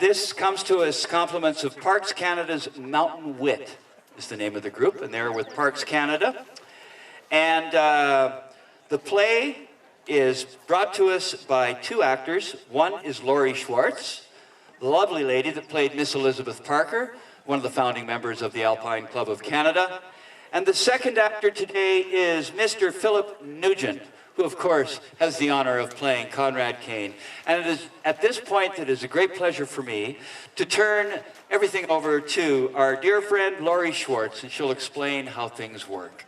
this comes to us compliments of Parks Canada's Mountain Wit is the name of the group, and they're with Parks Canada. And the play is brought to us by two actors. One is Laurie Schwartz, the lovely lady that played Miss Elizabeth Parker, one of the founding members of the Alpine Club of Canada. And the second actor today is Mr. Phillip Nugent, who, of course, has the honor of playing Conrad Kain. And it is at this point that it is a great pleasure for me to turn everything over to our dear friend, Laurie Schwartz, and she'll explain how things work.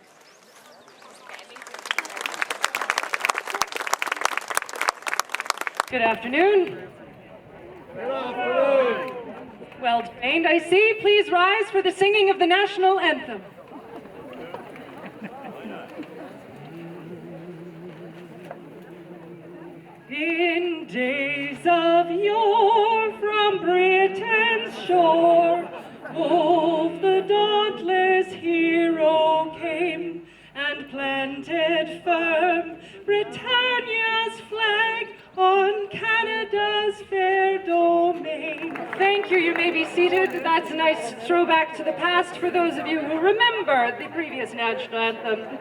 Good afternoon. Good afternoon. Well trained, I see. Please rise for the singing of the national anthem. In days of yore, from Britain's shore, Wolfe the dauntless hero came, and planted firm Britannia's flag on Canada's fair domain. Thank you. You may be seated. That's a nice throwback to the past for those of you who remember the previous national anthem,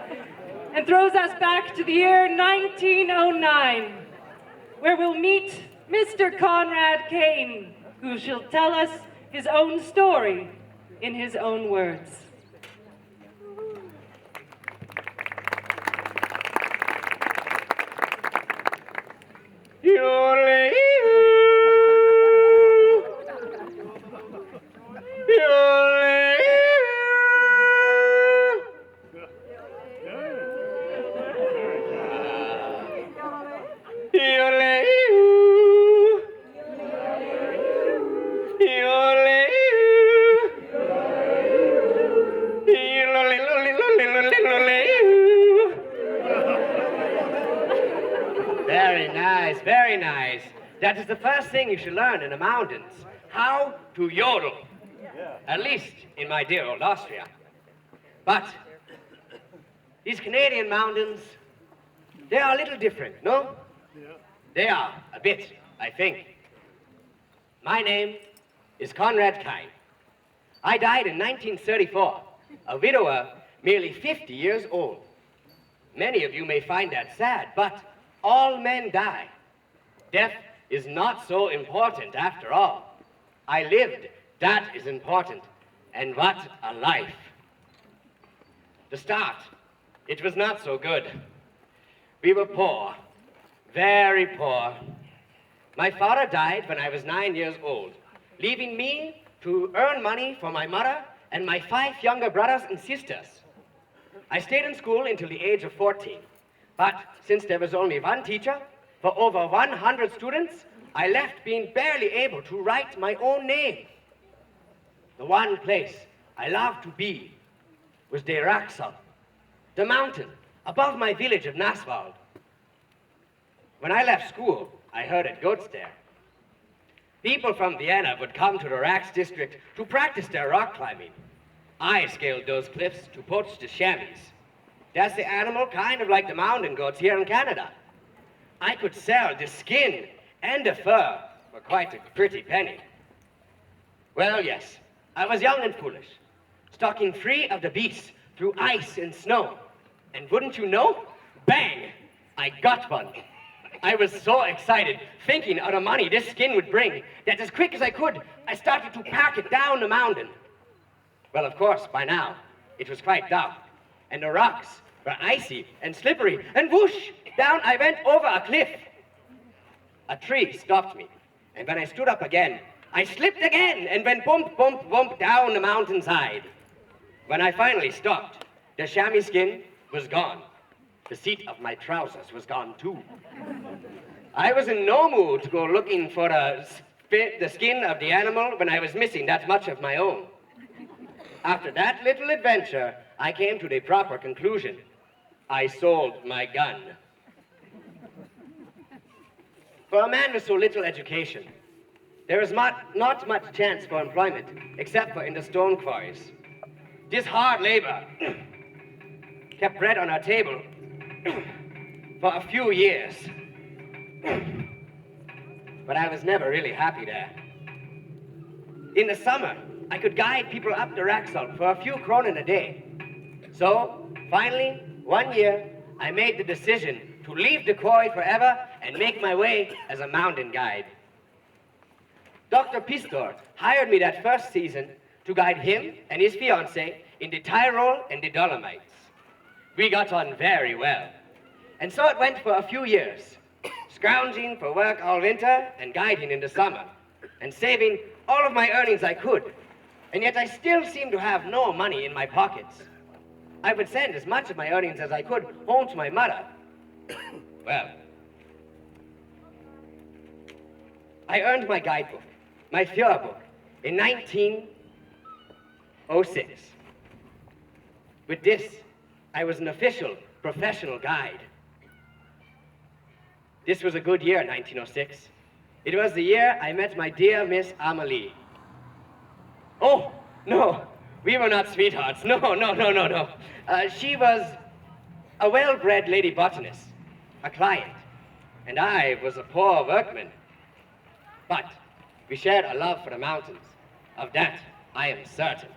and throws us back to the year 1909. Where we'll meet Mr. Conrad Kain, who shall tell us his own story in his own words. Very nice. That is the first thing you should learn in the mountains. How to yodel. At least in my dear old Austria. But these Canadian mountains, they are a little different, no? They are a bit, I think. My name is Conrad Kain. I died in 1934, a widower merely 50 years old. Many of you may find that sad, but all men die. Death is not so important after all. I lived, that is important. And what a life. The start, it was not so good. We were poor, very poor. My father died when I was 9 years old, leaving me to earn money for my mother and my 5 younger brothers and sisters. I stayed in school until the age of 14. But since there was only one teacher for over 100 students, I left being barely able to write my own name. The one place I loved to be was the Raxel, the mountain above my village of Nasswald. When I left school, I herded goats there. People from Vienna would come to the Rax district to practice their rock climbing. I scaled those cliffs to poach the chamois. That's the animal kind of like the mountain goats here in Canada. I could sell the skin and the fur for quite a pretty penny. Well, yes, I was young and foolish, stalking free of the beasts through ice and snow. And wouldn't you know, bang, I got one. I was so excited, thinking of the money this skin would bring, that as quick as I could, I started to pack it down the mountain. Well, of course, by now, it was quite dark, and the rocks were icy and slippery, and whoosh, down I went over a cliff. A tree stopped me, and when I stood up again, I slipped again and went bump, bump, bump down the mountainside. When I finally stopped, the chamois skin was gone. The seat of my trousers was gone too. I was in no mood to go looking for the skin of the animal when I was missing that much of my own. After that little adventure, I came to the proper conclusion. I sold my gun. For a man with so little education, there is not much chance for employment, except for in the stone quarries. This hard labor kept bread on our table for a few years. But I was never really happy there. In the summer, I could guide people up the Raxall for a few kronen a day. So, finally, one year, I made the decision to leave the quarry forever and make my way as a mountain guide. Dr. Pistor hired me that first season to guide him and his fiancée in the Tyrol and the Dolomites. We got on very well. And so it went for a few years, scrounging for work all winter and guiding in the summer, and saving all of my earnings I could. And yet I still seemed to have no money in my pockets. I would send as much of my earnings as I could home to my mother. Well, I earned my guidebook, my Führerbook, in 1906. With this, I was an official, professional guide. This was a good year, 1906. It was the year I met my dear Miss Amelie. Oh, no, we were not sweethearts. No. She was a well-bred lady botanist, a client, and I was a poor workman. But we shared a love for the mountains. Of that, I am certain.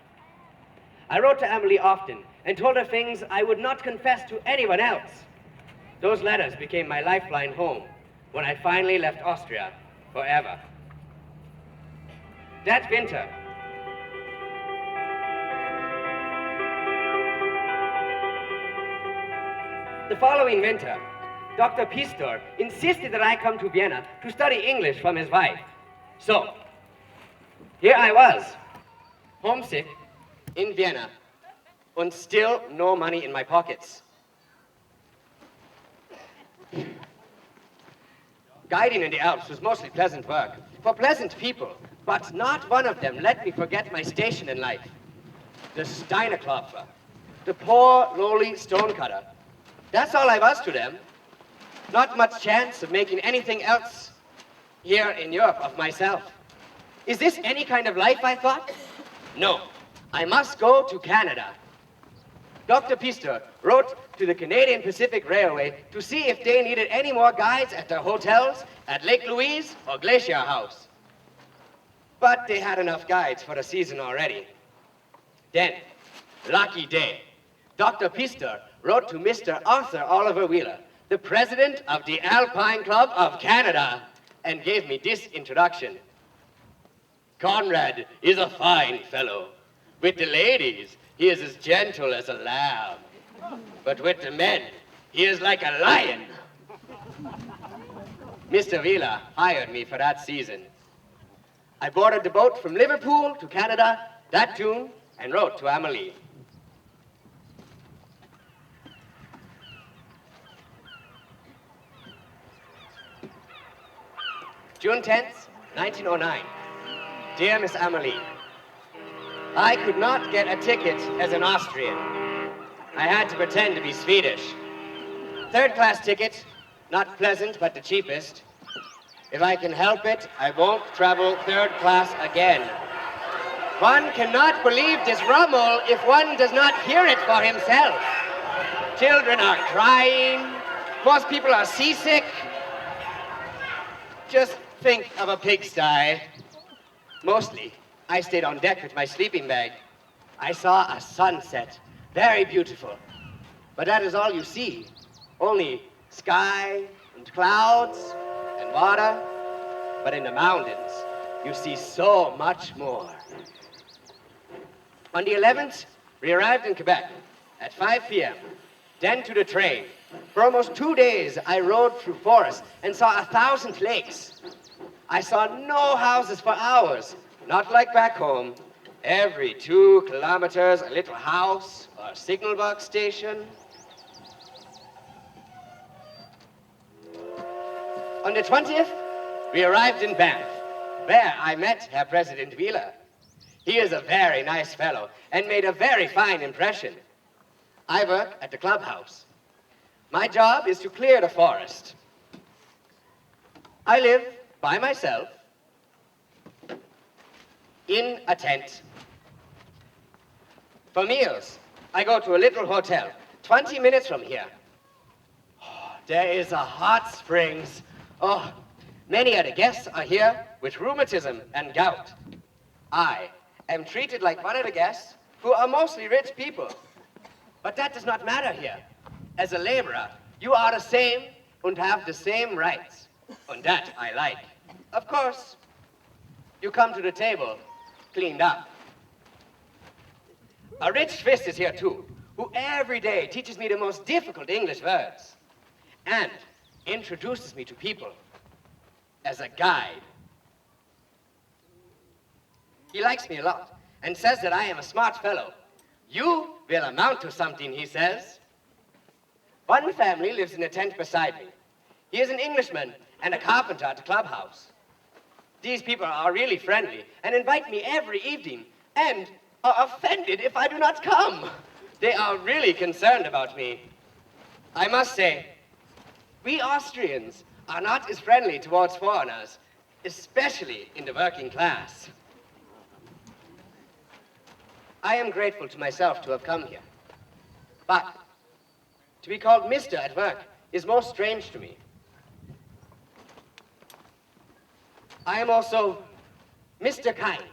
I wrote to Amelie often and told her things I would not confess to anyone else. Those letters became my lifeline home when I finally left Austria forever. That winter, the following winter, Dr. Pistor insisted that I come to Vienna to study English from his wife. So, here I was, homesick, in Vienna, and still no money in my pockets. Guiding in the Alps was mostly pleasant work, for pleasant people, but not one of them let me forget my station in life. The Steineklopfer, the poor, lowly stonecutter. That's all I was to them. Not much chance of making anything else here in Europe of myself. Is this any kind of life, I thought? No, I must go to Canada. Dr. Pistor wrote to the Canadian Pacific Railway to see if they needed any more guides at their hotels at Lake Louise or Glacier House. But they had enough guides for the season already. Then, lucky day, Dr. Pistor wrote to Mr. Arthur Oliver Wheeler, the president of the Alpine Club of Canada, and gave me this introduction. Conrad is a fine fellow. With the ladies, he is as gentle as a lamb. But with the men, he is like a lion. Mr. Wheeler hired me for that season. I boarded the boat from Liverpool to Canada that June and wrote to Amelie. June 10th, 1909. Dear Miss Amelie, I could not get a ticket as an Austrian. I had to pretend to be Swedish. Third-class ticket, not pleasant, but the cheapest. If I can help it, I won't travel third class again. One cannot believe this rumble if one does not hear it for himself. Children are crying. Most people are seasick. Just think of a pigsty. Mostly, I stayed on deck with my sleeping bag. I saw a sunset, very beautiful. But that is all you see. Only sky and clouds and water. But in the mountains, you see so much more. On the 11th, we arrived in Quebec at 5 p.m. Then to the train. For almost 2 days, I rode through forests and saw 1,000 lakes. I saw no houses for hours, not like back home. Every 2 kilometers, a little house or a signal box station. On the 20th, we arrived in Banff. There I met Herr President Wheeler. He is a very nice fellow and made a very fine impression. I work at the clubhouse. My job is to clear the forest. I live by myself in a tent. For meals, I go to a little hotel 20 minutes from here. Oh, there is a hot springs. Oh, many of the guests are here with rheumatism and gout. I am treated like one of the guests who are mostly rich people. But that does not matter here. As a laborer, you are the same and have the same rights. And that I like. Of course, you come to the table cleaned up. A rich Swiss is here too, who every day teaches me the most difficult English words and introduces me to people as a guide. He likes me a lot and says that I am a smart fellow. You will amount to something, he says. One family lives in a tent beside me. He is an Englishman and a carpenter at the clubhouse. These people are really friendly and invite me every evening and are offended if I do not come. They are really concerned about me. I must say, we Austrians are not as friendly towards foreigners, especially in the working class. I am grateful to myself to have come here. But to be called Mr. at work is most strange to me. I am also Mr. Kain.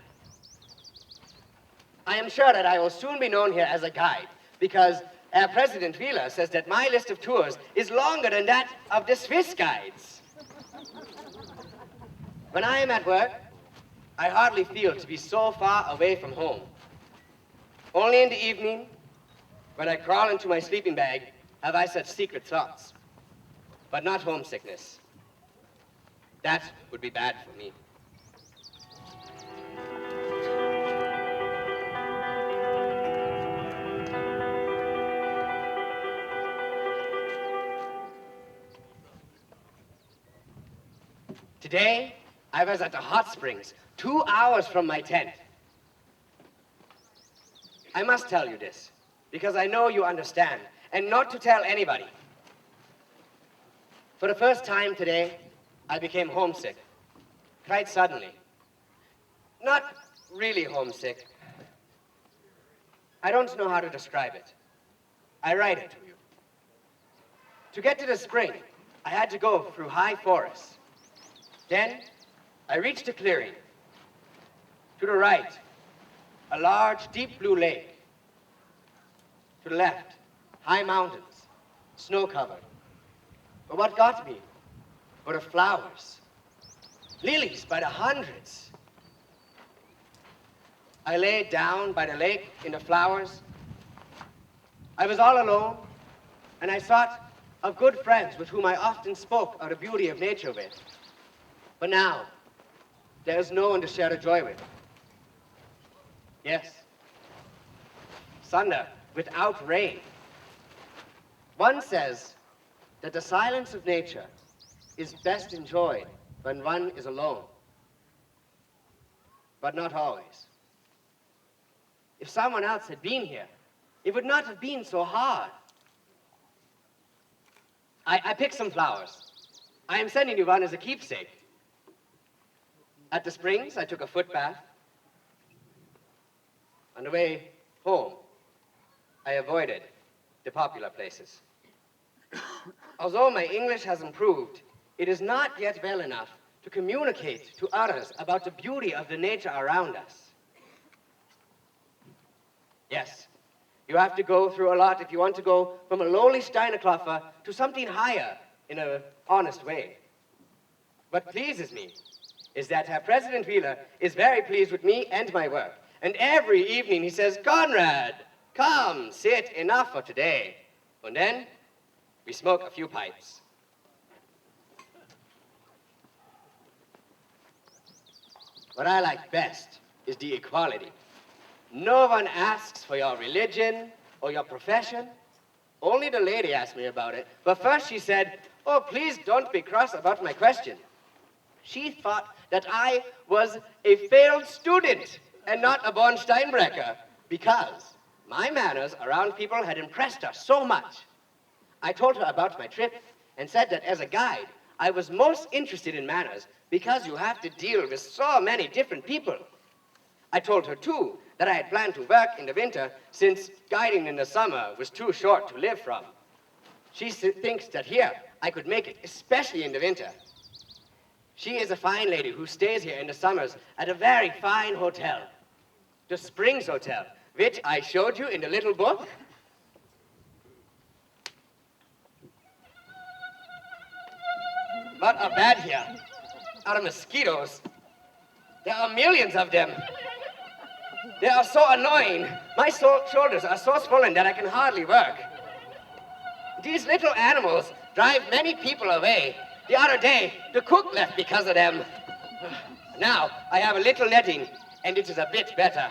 I am sure that I will soon be known here as a guide, because President Wheeler says that my list of tours is longer than that of the Swiss guides. When I am at work, I hardly feel to be so far away from home. Only in the evening, when I crawl into my sleeping bag, have I such secret thoughts. But not homesickness. That would be bad for me. Today, I was at the hot springs, 2 hours from my tent. I must tell you this, because I know you understand, and not to tell anybody. For the first time today, I became homesick, quite suddenly. Not really homesick. I don't know how to describe it. I write it to you. To get to the spring, I had to go through high forests. Then, I reached a clearing. To the right, a large, deep blue lake. To the left, high mountains, snow-covered. But what got me were the flowers. Lilies by the hundreds. I lay down by the lake in the flowers. I was all alone, and I thought of good friends with whom I often spoke of the beauty of nature with. But now, there is no one to share the joy with. Yes, thunder without rain. One says that the silence of nature is best enjoyed when one is alone, but not always. If someone else had been here, it would not have been so hard. I picked some flowers. I am sending you one as a keepsake. At the springs, I took a foot bath. On the way home, I avoided the popular places. Although my English has improved, it is not yet well enough to communicate to others about the beauty of the nature around us. Yes, you have to go through a lot if you want to go from a lowly Steinerklopfer to something higher in an honest way. What pleases me is that President Wheeler is very pleased with me and my work. And every evening he says, "Conrad, come, sit, enough for today." And then we smoke a few pipes. What I like best is the equality. No one asks for your religion or your profession. Only the lady asked me about it. But first she said, "Oh, please don't be cross about my question." She thought that I was a failed student and not a born Steinbrecher, because my manners around people had impressed her so much. I told her about my trip and said that as a guide, I was most interested in manners because you have to deal with so many different people. I told her, too, that I had planned to work in the winter since guiding in the summer was too short to live from. She thinks that here I could make it, especially in the winter. She is a fine lady who stays here in the summers at a very fine hotel, the Springs Hotel, which I showed you in the little book. What are bad here are mosquitoes. There are millions of them. They are so annoying. My shoulders are so swollen that I can hardly work. These little animals drive many people away. The other day, the cook left because of them. Now, I have a little netting, and it is a bit better.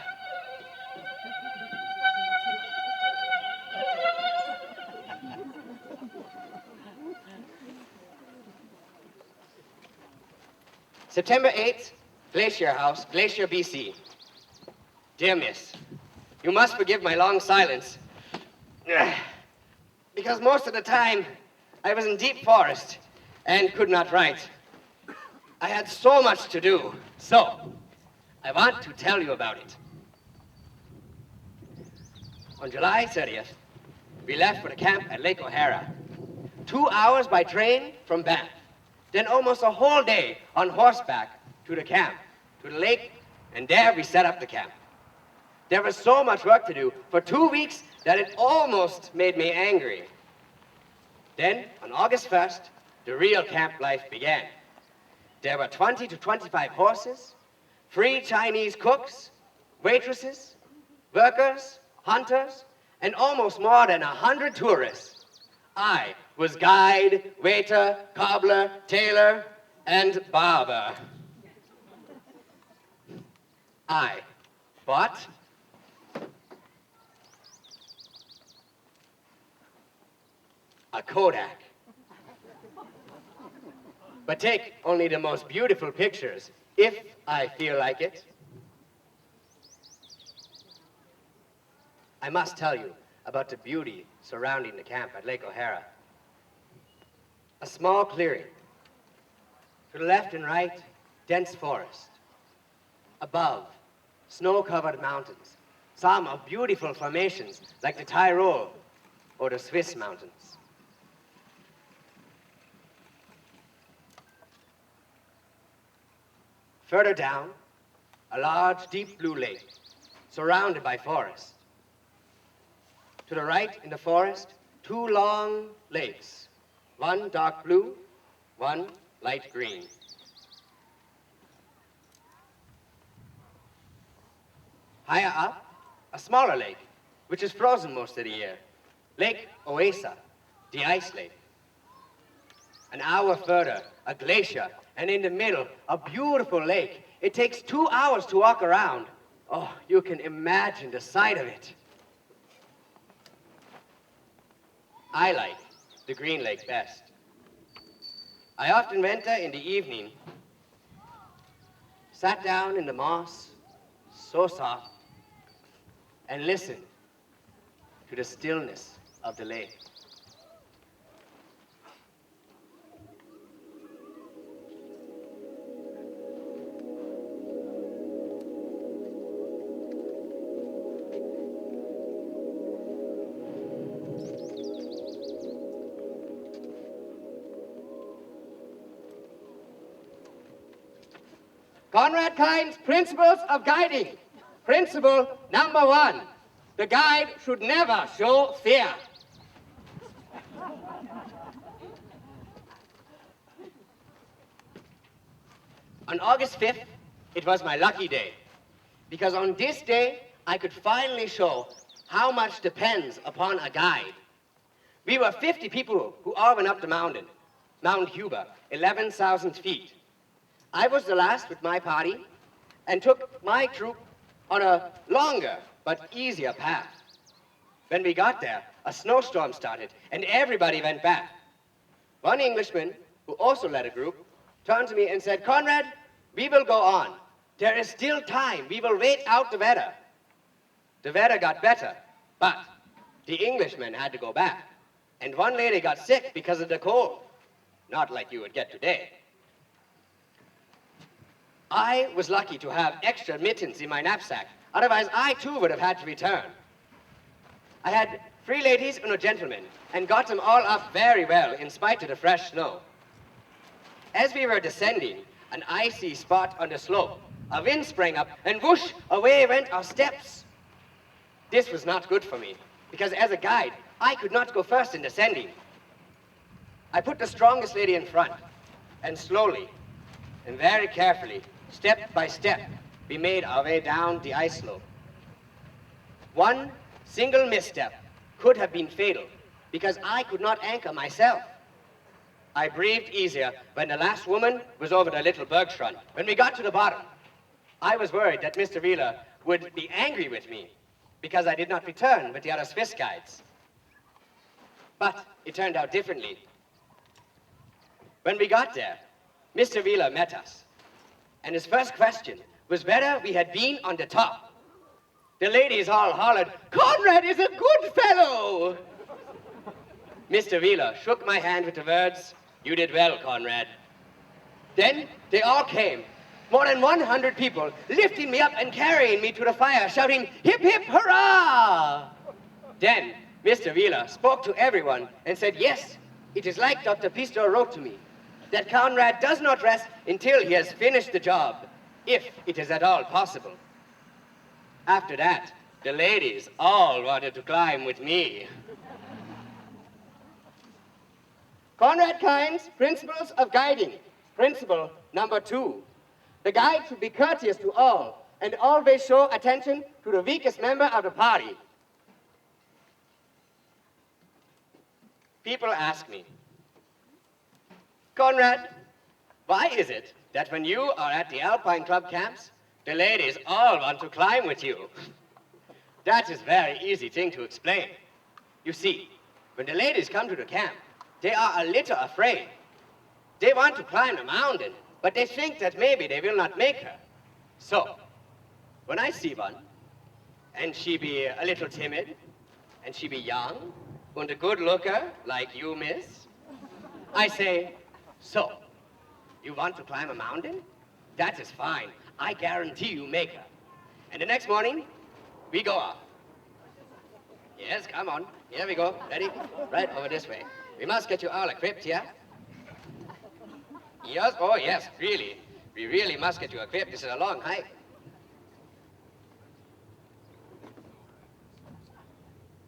September 8th, Glacier House, Glacier, BC. Dear Miss, you must forgive my long silence. Because most of the time, I was in deep forest and could not write. I had so much to do, so I want to tell you about it. On July 30th, we left for the camp at Lake O'Hara. 2 hours by train from Banff. Then almost a whole day on horseback to the camp, to the lake, and there we set up the camp. There was so much work to do for 2 weeks that it almost made me angry. Then, on August 1st, the real camp life began. There were 20 to 25 horses, 3 Chinese cooks, waitresses, workers, hunters, and almost more than 100 tourists. I was guide, waiter, cobbler, tailor, and barber. I bought a Kodak. But take only the most beautiful pictures, if I feel like it. I must tell you about the beauty surrounding the camp at Lake O'Hara. A small clearing. To the left and right, dense forest. Above, snow-covered mountains. Some of beautiful formations, like the Tyrol or the Swiss mountains. Further down, a large, deep blue lake, surrounded by forest. To the right in the forest, 2 long lakes, one dark blue, one light green. Higher up, a smaller lake, which is frozen most of the year, Lake Oasa, the ice lake. An hour further, a glacier, and in the middle, a beautiful lake. It takes 2 hours to walk around. Oh, you can imagine the sight of it. I like the Green Lake best. I often went there in the evening, sat down in the moss, so soft, and listened to the stillness of the lake. Conrad Kain's principles of guiding. Principle number 1, the guide should never show fear. On August 5th, it was my lucky day, because on this day, I could finally show how much depends upon a guide. We were 50 people who all went up the mountain, Mount Huber, 11,000 feet. I was the last with my party and took my troop on a longer but easier path. When we got there, a snowstorm started and everybody went back. One Englishman, who also led a group, turned to me and said, "Conrad, we will go on. There is still time. We will wait out the weather." The weather got better, but the Englishmen had to go back. And one lady got sick because of the cold. Not like you would get today. I was lucky to have extra mittens in my knapsack. Otherwise, I too would have had to return. I had 3 ladies and a gentleman, and got them all up very well in spite of the fresh snow. As we were descending, an icy spot on the slope. A wind sprang up, and whoosh, away went our steps. This was not good for me, because as a guide, I could not go first in descending. I put the strongest lady in front, and slowly, and very carefully, step by step, we made our way down the ice slope. One single misstep could have been fatal, because I could not anchor myself. I breathed easier when the last woman was over the little bergschrund. When we got to the bottom, I was worried that Mr. Wheeler would be angry with me because I did not return with the other Swiss guides. But it turned out differently. When we got there, Mr. Wheeler met us, and his first question was whether we had been on the top. The ladies all hollered, "Conrad is a good fellow!" Mr. Wheeler shook my hand with the words, "You did well, Conrad." Then they all came, more than 100 people, lifting me up and carrying me to the fire, shouting, "Hip, hip, hurrah!" Then Mr. Wheeler spoke to everyone and said, "Yes, it is like Dr. Pisto wrote to me, that Conrad does not rest until he has finished the job, if it is at all possible." After that, the ladies all wanted to climb with me. Conrad Kain's Principles of Guiding. Principle number 2. The guide should be courteous to all and always show attention to the weakest member of the party. People ask me, "Conrad, why is it that when you are at the Alpine Club camps, the ladies all want to climb with you?" That is a very easy thing to explain. You see, when the ladies come to the camp, they are a little afraid. They want to climb a mountain, but they think that maybe they will not make her. So, when I see one, and she be a little timid, and she be young, and a good looker, like you, miss, I say, "So, you want to climb a mountain? That is fine. I guarantee you make her." And the next morning, we go off. Yes, come on. Here we go. Ready? Right over this way. We must get you all equipped, yeah? Yes? Oh, yes, really. We really must get you equipped. This is a long hike.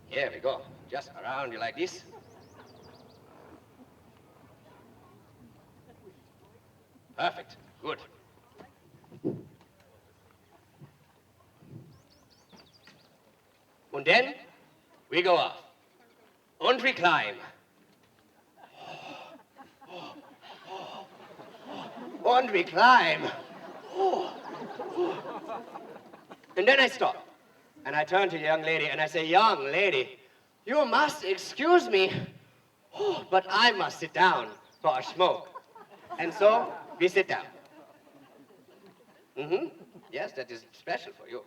Here we go. Just around you like this. Perfect. Good. And then we go off. And we climb. And we climb. And then I stop. And I turn to the young lady and I say, "Young lady, you must excuse me, but I must sit down for a smoke." And so we sit down. Yes, that is special for you.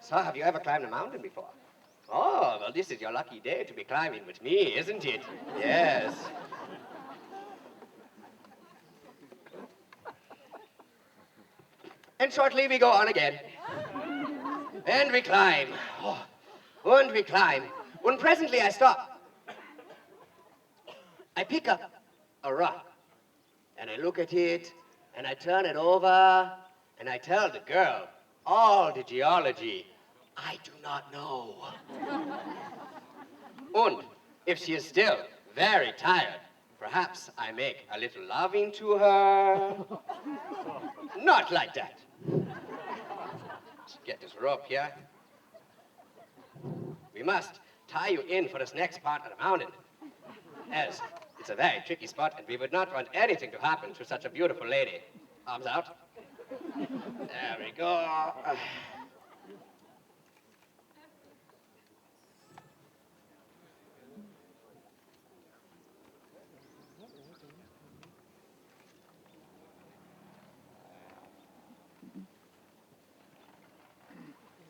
So have you ever climbed a mountain before? Oh, well, this is your lucky day to be climbing with me, isn't it? Yes. And shortly we go on again. And we climb. And we climb. When presently I stop. I pick up a rock. And I look at it. And I turn it over. And I tell the girl all the geology I do not know. And if she is still very tired, perhaps I make a little loving to her. Not like that. Let's get this rope here. We must tie you in for this next part of the mountain, as it's a very tricky spot and we would not want anything to happen to such a beautiful lady. Arms out. There we go.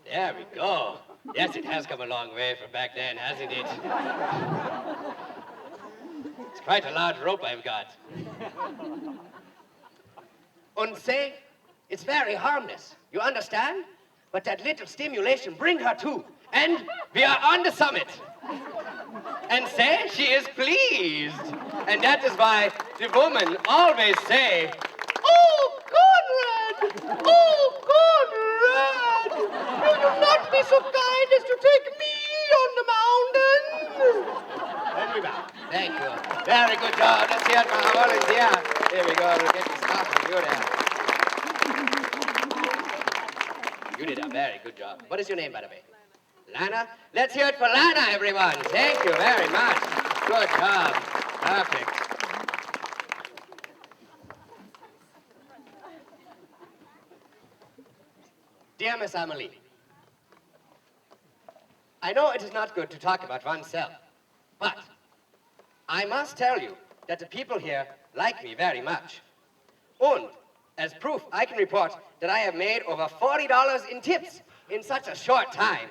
There we go. Yes, it has come a long way from back then, hasn't it? It's quite a large rope I've got. And say, it's very harmless, you understand? But that little stimulation bring her to, and we are on the summit. and say she is pleased. And that is why the woman always say, "Oh, Conrad! Oh, Conrad! Will you not be so kind as to take me on the mountain?" Then we bow. Thank you. Very good job. Let's hear it for our volunteer. Here we go. We'll get you started. You there. You did a very good job. What is your name, by the way? Lana? Let's hear it for Lana, everyone. Thank you very much. Good job. Perfect. Dear Miss Amelie, I know it is not good to talk about oneself, but I must tell you that the people here like me very much. And as proof, I can report that I have made over $40 in tips in such a short time.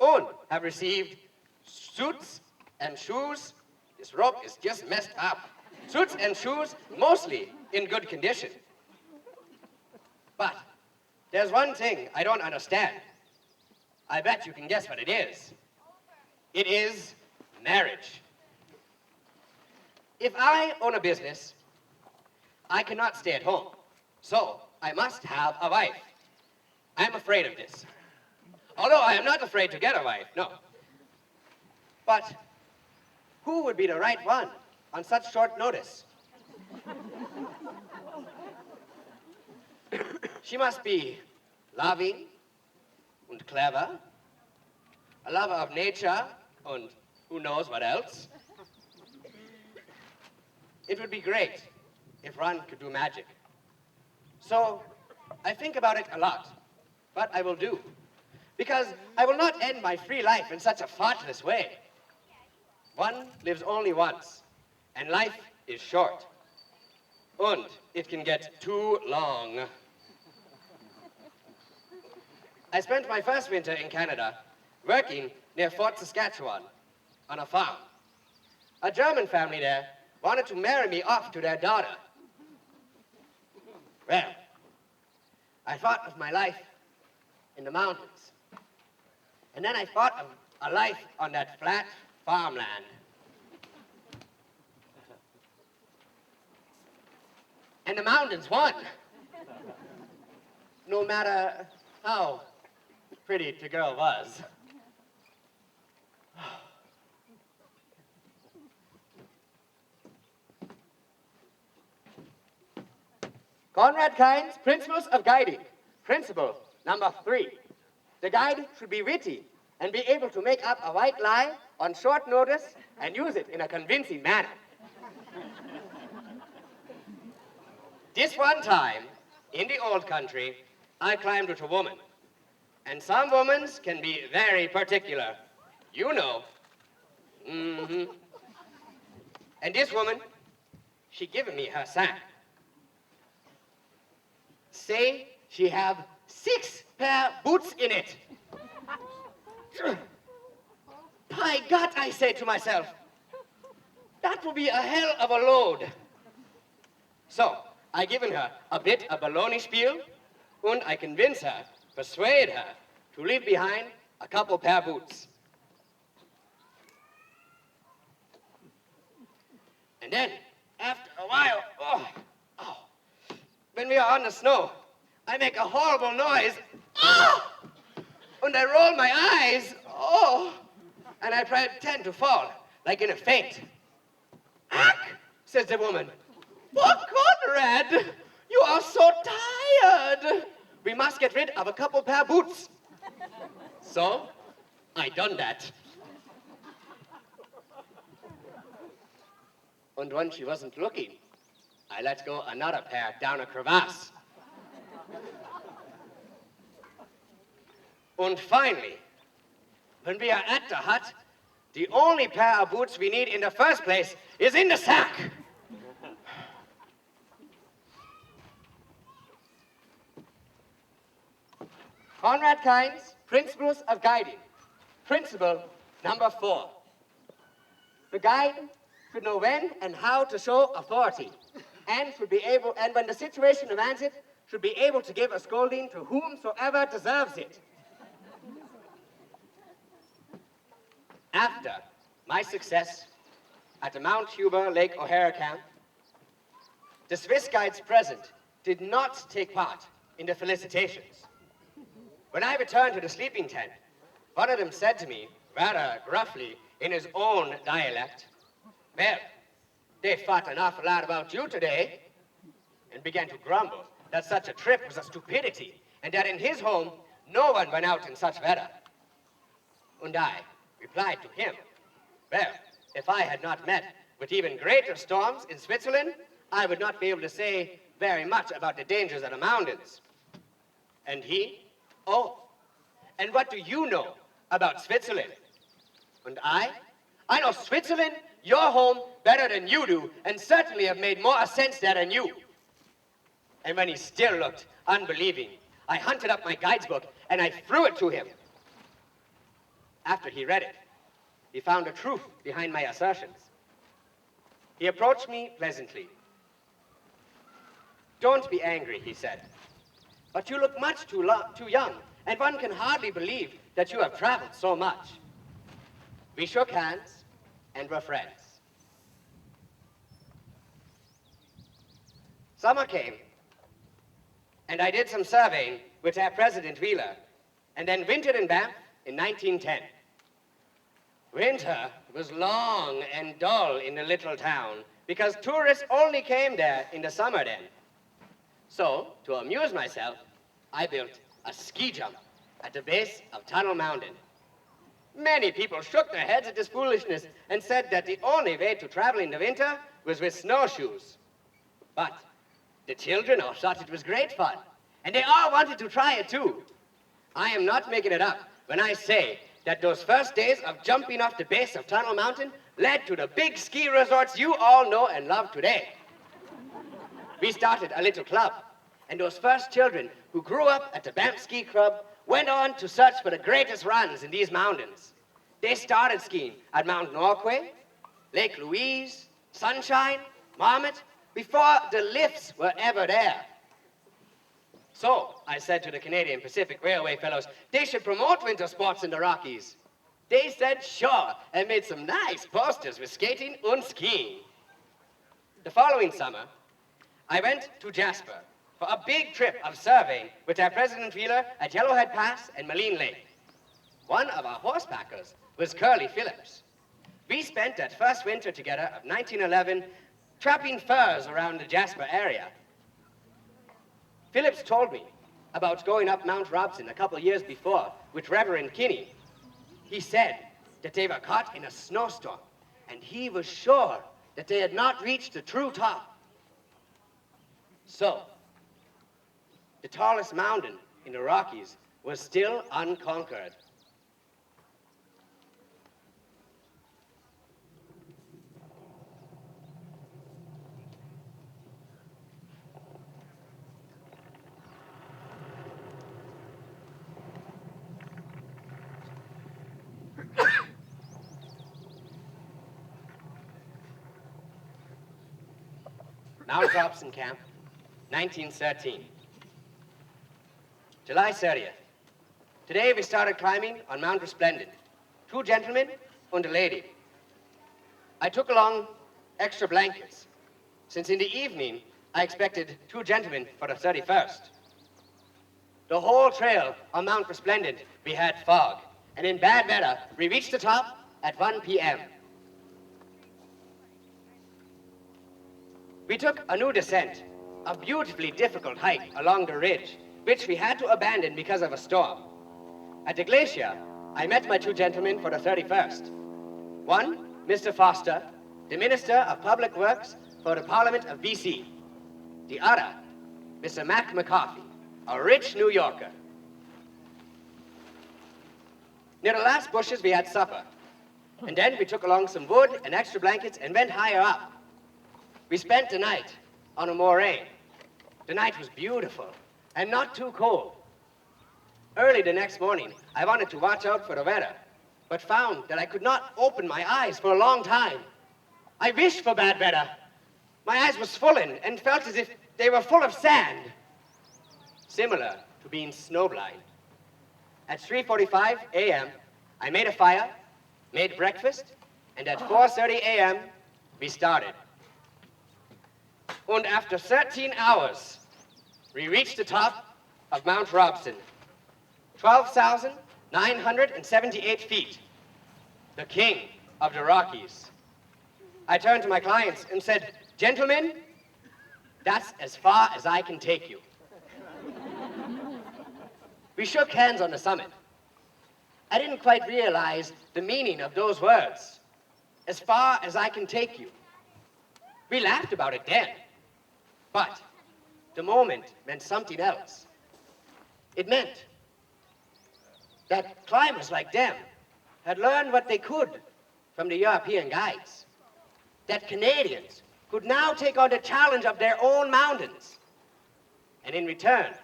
And have received suits and shoes. This rope is just messed up. Suits and shoes, mostly in good condition. But there's one thing I don't understand. I bet you can guess what it is. It is marriage. If I own a business, I cannot stay at home. So I must have a wife. I'm afraid of this. Although I am not afraid to get a wife, no. But who would be the right one on such short notice? She must be loving and clever, a lover of nature and who knows what else. It would be great if one could do magic. So I think about it a lot, but I will do. Because I will not end my free life in such a thoughtless way. One lives only once, and life is short. And it can get too long. I spent my first winter in Canada working near Fort Saskatchewan on a farm. A German family there wanted to marry me off to their daughter. Well, I thought of my life in the mountains. And then I thought of a life on that flat farmland. And the mountains won. No matter how pretty the girl was. Conrad Kain's Principles of Guiding. Principle number 3. The guide should be witty and be able to make up a white lie on short notice and use it in a convincing manner. This one time, in the old country, I climbed with a woman. And some women can be very particular. You know. And this woman, she given me her sack. Say she have 6 pair boots in it. By God, I say to myself, that will be a hell of a load. So, I given her a bit of baloney spiel, and I convince her, persuade her, to leave behind a couple pair boots. And then, after a while, when we are on the snow, I make a horrible noise, and I roll my eyes, and I pretend to fall, like in a faint. "Ack," says the woman. "Oh, Conrad, you are so tired. We must get rid of a couple pair boots." So, I done that. And when she wasn't looking, I let go another pair down a crevasse. And finally, when we are at the hut, the only pair of boots we need in the first place is in the sack. Conrad Kain's Principles of Guiding. Principle number 4. The guide should know when and how to show authority, and when the situation demands it, should be able to give a scolding to whomsoever deserves it. After my success at the Mount Huber Lake O'Hara camp, the Swiss guides present did not take part in the felicitations. When I returned to the sleeping tent, one of them said to me, rather gruffly, in his own dialect, "Well, they thought an awful lot about you today," and began to grumble that such a trip was a stupidity, and that in his home, no one went out in such weather. And I replied to him, "Well, if I had not met with even greater storms in Switzerland, I would not be able to say very much about the dangers of the mountains." And he, "Oh, and what do you know about Switzerland?" And I know Switzerland, your home, better than you do, and certainly have made more sense there than you. And when he still looked unbelieving, I hunted up my guide's book and I threw it to him. After he read it, he found the truth behind my assertions. He approached me pleasantly. "Don't be angry," he said, "but you look much too young, and one can hardly believe that you have traveled so much." We shook hands and were friends. Summer came, and I did some surveying with our President Wheeler, and then wintered in Banff in 1910. Winter was long and dull in the little town because tourists only came there in the summer then. So, to amuse myself, I built a ski jump at the base of Tunnel Mountain. Many people shook their heads at this foolishness and said that the only way to travel in the winter was with snowshoes. But the children all thought it was great fun, and they all wanted to try it too. I am not making it up when I say that those first days of jumping off the base of Tunnel Mountain led to the big ski resorts you all know and love today. We started a little club, and those first children who grew up at the Banff Ski Club went on to search for the greatest runs in these mountains. They started skiing at Mount Norquay, Lake Louise, Sunshine, Marmot, before the lifts were ever there. So, I said to the Canadian Pacific Railway fellows, they should promote winter sports in the Rockies. They said sure, and made some nice posters with skating and skiing. The following summer, I went to Jasper for a big trip of surveying with our President Wheeler at Yellowhead Pass and Moline Lake. One of our horsepackers was Curly Phillips. We spent that first winter together of 1911 trapping furs around the Jasper area. Phillips told me about going up Mount Robson a couple years before with Reverend Kinney. He said that they were caught in a snowstorm, and he was sure that they had not reached the true top. So, the tallest mountain in the Rockies was still unconquered. Mount Robson Camp, 1913. July 30th. Today we started climbing on Mount Resplendent. 2 gentlemen and a lady. I took along extra blankets, since in the evening I expected 2 gentlemen for the 31st. The whole trail on Mount Resplendent we had fog, and in bad weather we reached the top at 1 p.m. We took a new descent, a beautifully difficult hike along the ridge, which we had to abandon because of a storm. At the glacier, I met my 2 gentlemen for the 31st. One, Mr. Foster, the Minister of Public Works for the Parliament of BC. The other, Mr. Mac McCarthy, a rich New Yorker. Near the last bushes, we had supper. And then we took along some wood and extra blankets and went higher up. We spent the night on a moraine. The night was beautiful and not too cold. Early the next morning, I wanted to watch out for the weather, but found that I could not open my eyes for a long time. I wished for bad weather. My eyes were swollen and felt as if they were full of sand, similar to being snowblind. At 3:45 a.m., I made a fire, made breakfast, and at 4:30 a.m., we started. And after 13 hours, we reached the top of Mount Robson, 12,978 feet, the king of the Rockies. I turned to my clients and said, "Gentlemen, that's as far as I can take you." We shook hands on the summit. I didn't quite realize the meaning of those words, "as far as I can take you." We laughed about it then, but the moment meant something else. It meant that climbers like them had learned what they could from the European guides, that Canadians could now take on the challenge of their own mountains. And in return,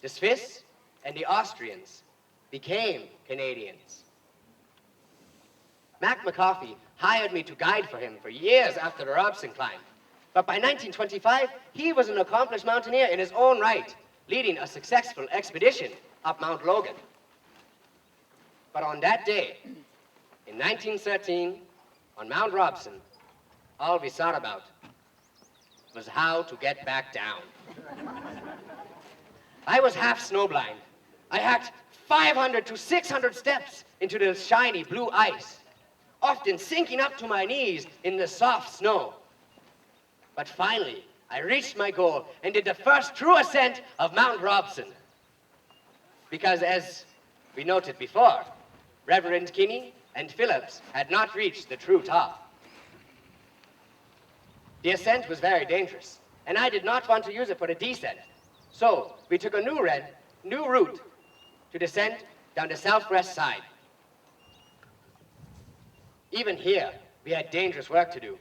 the Swiss and the Austrians became Canadians. Mac McCoffey hired me to guide for him for years after the Robson climb. But by 1925, he was an accomplished mountaineer in his own right, leading a successful expedition up Mount Logan. But on that day, in 1913, on Mount Robson, all we thought about was how to get back down. I was half snowblind. I hacked 500 to 600 steps into the shiny blue ice, often sinking up to my knees in the soft snow. But finally, I reached my goal and did the first true ascent of Mount Robson. Because as we noted before, Reverend Kinney and Phillips had not reached the true top. The ascent was very dangerous, and I did not want to use it for the descent. So we took a new route to descend down the southwest side. Even here, we had dangerous work to do.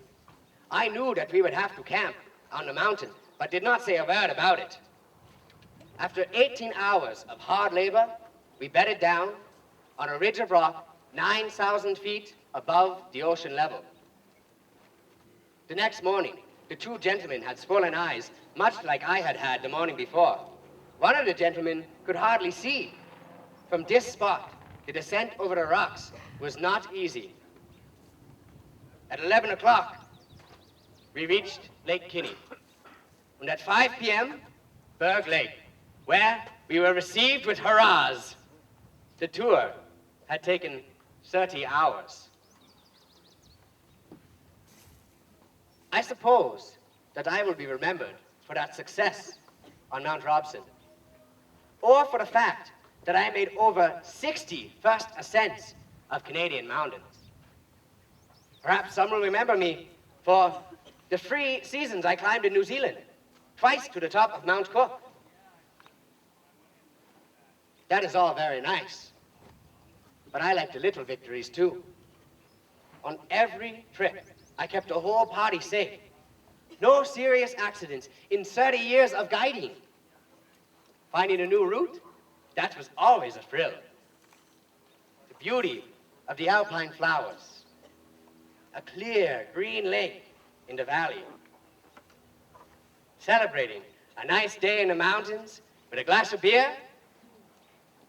I knew that we would have to camp on the mountain, but did not say a word about it. After 18 hours of hard labor, we bedded down on a ridge of rock 9,000 feet above the ocean level. The next morning, the two gentlemen had swollen eyes, much like I had had the morning before. One of the gentlemen could hardly see. From this spot, the descent over the rocks was not easy. At 11 o'clock, we reached Lake Kinney. And at 5 p.m., Berg Lake, where we were received with hurrahs. The tour had taken 30 hours. I suppose that I will be remembered for that success on Mount Robson, or for the fact that I made over 60 first ascents of Canadian mountains. Perhaps some will remember me for the 3 seasons I climbed in New Zealand, twice to the top of Mount Cook. That is all very nice, but I like the little victories too. On every trip, I kept the whole party safe. No serious accidents in 30 years of guiding. Finding a new route, that was always a thrill. The beauty of the alpine flowers, a clear green lake in the valley. Celebrating a nice day in the mountains with a glass of beer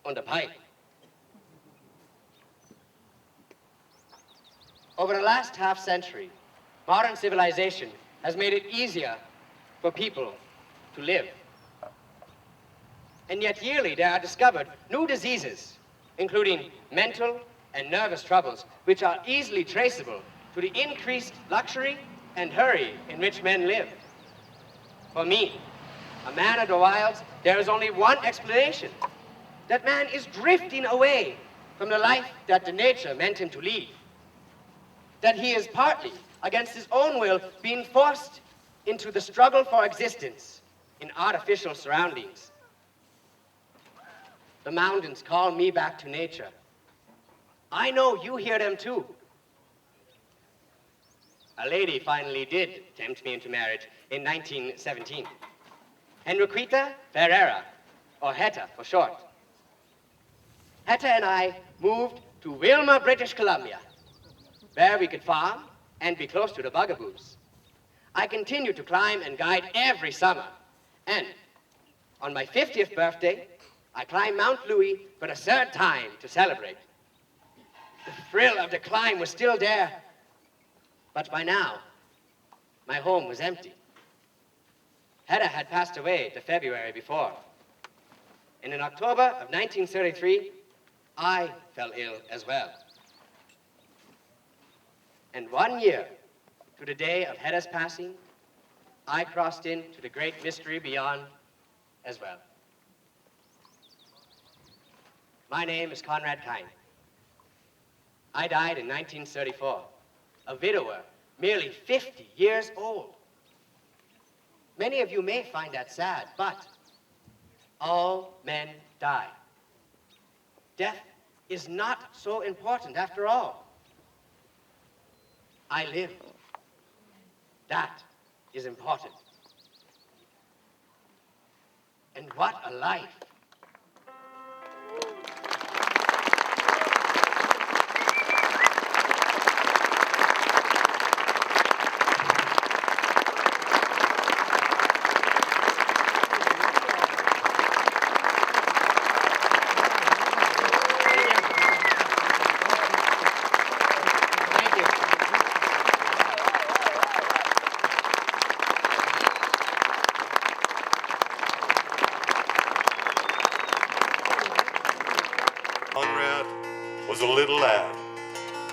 and a pipe. Over the last half-century, modern civilization has made it easier for people to live. And yet yearly there are discovered new diseases, including mental and nervous troubles, which are easily traceable to the increased luxury and hurry in which men live. For me, a man of the wilds, there is only one explanation: that man is drifting away from the life that the nature meant him to lead. That he is partly, against his own will, being forced into the struggle for existence in artificial surroundings. The mountains call me back to nature. I know you hear them too. A lady finally did tempt me into marriage in 1917. Enriqueta Ferreira, or Hetta for short. Hetta and I moved to Wilmer, British Columbia, where we could farm and be close to the bugaboos. I continued to climb and guide every summer. And on my 50th birthday, I climbed Mount Louis for the 3rd time to celebrate. The thrill of the climb was still there, But by now, my home was empty. Hedda had passed away the February before. And in October of 1933, I fell ill as well. And 1 year to the day of Hedda's passing, I crossed into the great mystery beyond as well. My name is Conrad Kain. I died in 1934, a widower, merely 50 years old. Many of you may find that sad, but all men die. Death is not so important after all. I lived. That is important. And what a life. Conrad was a little lad.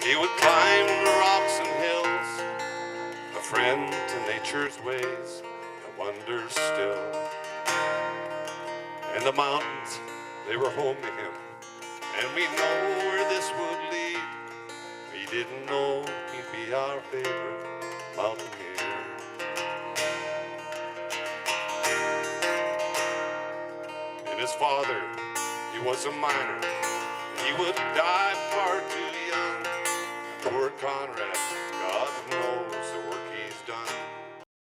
He would climb the rocks and hills, a friend to nature's ways, a wonder still. And the mountains, they were home to him, and we know where this would lead. We didn't know he'd be our favorite mountaineer. And his father, he was a miner. He would dive